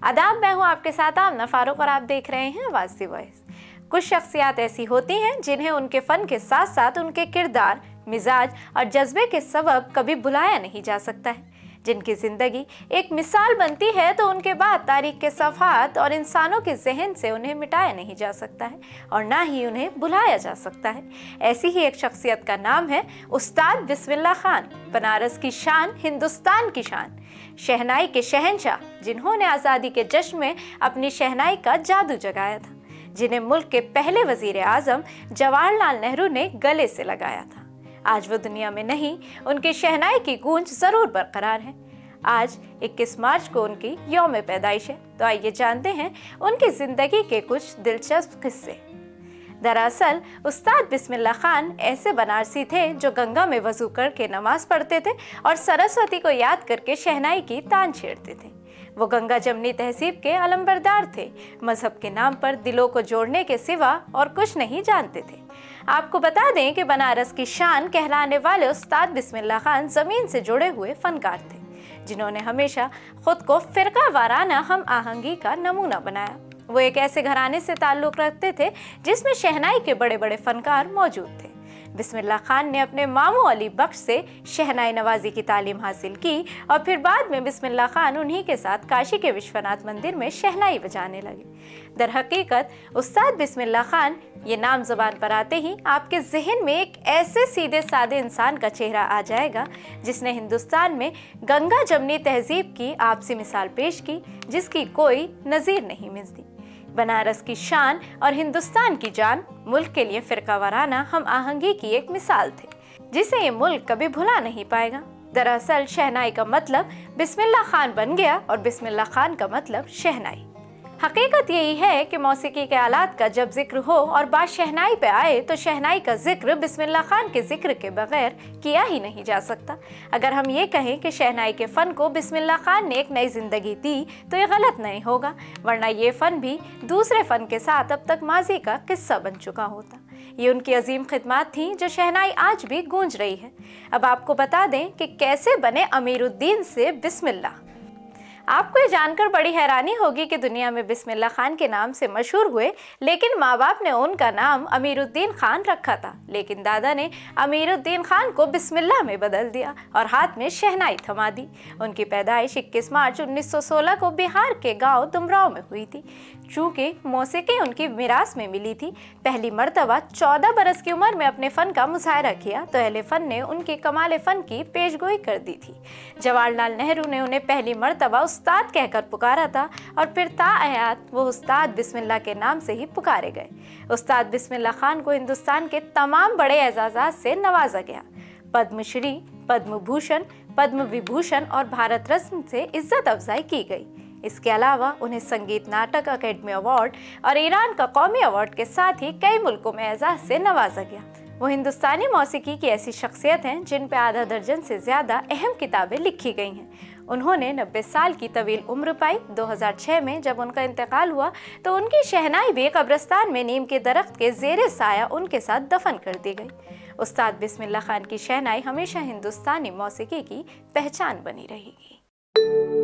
आदाब, मैं हूँ आपके साथ आमना फारूक और आप देख रहे हैं आवाज़ दी वॉइस। कुछ शख्सियात ऐसी होती हैं जिन्हें उनके फ़न के साथ साथ उनके किरदार, मिजाज और जज्बे के सबब कभी भुलाया नहीं जा सकता है। जिनकी ज़िंदगी एक मिसाल बनती है तो उनके बाद तारीख के सफ़हात और इंसानों के जहन से उन्हें मिटाया नहीं जा सकता है और ना ही उन्हें भुलाया जा सकता है। ऐसी ही एक शख्सियत का नाम है उस्ताद बिस्मिल्लाह खान, बनारस की शान, हिंदुस्तान की शान, शहनाई के शहंशाह, जिन्होंने आज़ादी के जश्न में अपनी शहनाई का जादू जगाया था, जिन्हें मुल्क के पहले वज़ीर आज़म जवाहरलाल नेहरू ने गले से लगाया था। आज वो दुनिया में नहीं, उनकी शहनाई की गूंज ज़रूर बरकरार है। आज 21 मार्च को उनकी यौम पैदाइश है, तो आइए जानते हैं उनकी ज़िंदगी के कुछ दिलचस्प किस्से। दरअसल उस्ताद बिस्मिल्लाह खान ऐसे बनारसी थे जो गंगा में वज़ू करके नमाज पढ़ते थे और सरस्वती को याद करके शहनाई की तान छेड़ते थे। वो गंगा जमनी तहजीब के अलंबरदार थे। मजहब के नाम पर दिलों को जोड़ने के सिवा और कुछ नहीं जानते थे। आपको बता दें कि बनारस की शान कहलाने वाले उस्ताद बिस्मिल्लाह खान ज़मीन से जुड़े हुए फनकार थे, जिन्होंने हमेशा खुद को फ़िरका वाराना हम आहंगी का नमूना बनाया। वो एक ऐसे घराने से ताल्लुक़ रखते थे जिसमें शहनाई के बड़े बड़े फनकार मौजूद थे। बिस्मिल्लाह खान ने अपने मामू अली बख्श से शहनाई नवाजी की तालीम हासिल की और फिर बाद में बिस्मिल्लाह खान उन्हीं के साथ काशी के विश्वनाथ मंदिर में शहनाई बजाने लगे। दर हकीकत उस्ताद बिस्मिल्लाह खान ये नाम ज़बान पर आते ही आपके जहन में एक ऐसे सीधे साधे इंसान का चेहरा आ जाएगा जिसने हिंदुस्तान में गंगा जमनी तहजीब की आपसी मिसाल पेश की, जिसकी कोई नज़ीर नहीं मिलती। बनारस की शान और हिंदुस्तान की जान, मुल्क के लिए फ़िरका वाराना हम आहंगी की एक मिसाल थे, जिसे ये मुल्क कभी भुला नहीं पाएगा। दरअसल शहनाई का मतलब बिस्मिल्लाह खान बन गया और बिस्मिल्लाह खान का मतलब शहनाई। हकीकत यही है कि मौसीकी के आलात का जब जिक्र हो और बात शहनाई पे आए तो शहनाई का जिक्र बिस्मिल्लाह खान के जिक्र के बगैर किया ही नहीं जा सकता। अगर हम ये कहें कि शहनाई के फ़न को बिस्मिल्लाह खान ने एक नई ज़िंदगी दी तो ये गलत नहीं होगा, वरना ये फ़न भी दूसरे फ़न के साथ अब तक माजी का किस्सा बन चुका होता। ये उनकी अजीम खिदमत थी जो शहनाई आज भी गूंज रही है। अब आपको बता दें कि कैसे बने अमीरुद्दीन से बिस्मिल्लाह। आपको ये जानकर बड़ी हैरानी होगी कि दुनिया में बिस्मिल्लाह खान के नाम से मशहूर हुए, लेकिन माँ बाप ने उनका नाम अमीरुद्दीन खान रखा था, लेकिन दादा ने अमीरुद्दीन खान को बिस्मिल्लाह में बदल दिया और हाथ में शहनाई थमा दी। उनकी पैदाइश 21 मार्च 1916 को बिहार के गांव दुमराव में हुई थी। चूँकि मौसीकी उनकी मिरास में मिली थी, पहली मर्तबा 14 बरस की उम्र में अपने फ़न का मुजाहरा किया तो अहले फ़न ने उनकी कमाल फ़न की पेशगोई कर दी थी। जवाहरलाल नेहरू ने उन्हें पहली मर्तबा उस्ताद कहकर पुकारा था और फिर ताहयात वो उस्ताद बिस्मिल्लाह के नाम से ही पुकारे गए। उस्ताद बिस्मिल्लाह खान को हिंदुस्तान के तमाम बड़े एजाज़ात से नवाजा गया। पद्मश्री, पद्म भूषण, पद्म विभूषण और भारत रत्न से इज्जत अफजाई की गई। इसके अलावा उन्हें संगीत नाटक अकेडमी अवार्ड और ईरान का कौमी अवार्ड के साथ ही कई मुल्कों में एजाज़ से नवाजा गया। वो हिंदुस्तानी मौसीकी की ऐसी शख्सियत हैं जिन पर आधा दर्जन से ज़्यादा अहम किताबें लिखी गई हैं। उन्होंने 90 साल की तवील उम्र पाई। 2006 में जब उनका इंतकाल हुआ तो उनकी शहनाई भी कब्रिस्तान में नीम के दरख्त के ज़ेरे साया उनके साथ दफन कर दी गई। उस्ताद बिस्मिल्लाह खान की शहनाई हमेशा हिंदुस्तानी मौसीकी की पहचान बनी रहेगी।